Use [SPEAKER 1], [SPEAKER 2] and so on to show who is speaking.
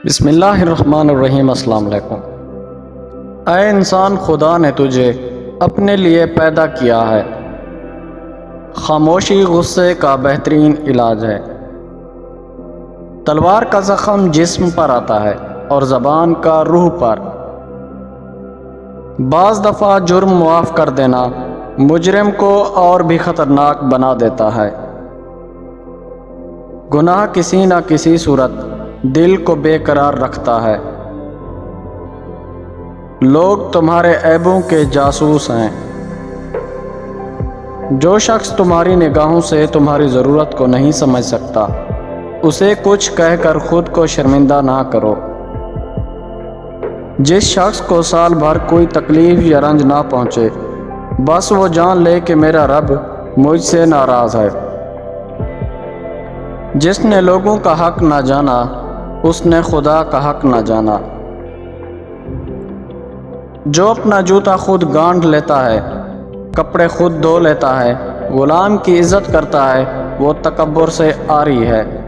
[SPEAKER 1] بسم اللہ الرحمن الرحیم۔ السلام علیکم۔ اے انسان، خدا نے تجھے اپنے لیے پیدا کیا ہے۔ خاموشی غصے کا بہترین علاج ہے۔ تلوار کا زخم جسم پر آتا ہے اور زبان کا روح پر۔ بعض دفعہ جرم معاف کر دینا مجرم کو اور بھی خطرناک بنا دیتا ہے۔ گناہ کسی نہ کسی صورت دل کو بے قرار رکھتا ہے۔ لوگ تمہارے عیبوں کے جاسوس ہیں۔ جو شخص تمہاری نگاہوں سے تمہاری ضرورت کو نہیں سمجھ سکتا، اسے کچھ کہہ کر خود کو شرمندہ نہ کرو۔ جس شخص کو سال بھر کوئی تکلیف یا رنج نہ پہنچے، بس وہ جان لے کہ میرا رب مجھ سے ناراض ہے۔ جس نے لوگوں کا حق نہ جانا، اس نے خدا کا حق نہ جانا۔ جو اپنا جوتا خود گانٹھ لیتا ہے، کپڑے خود دھو لیتا ہے، غلام کی عزت کرتا ہے، وہ تکبر سے عاری ہے۔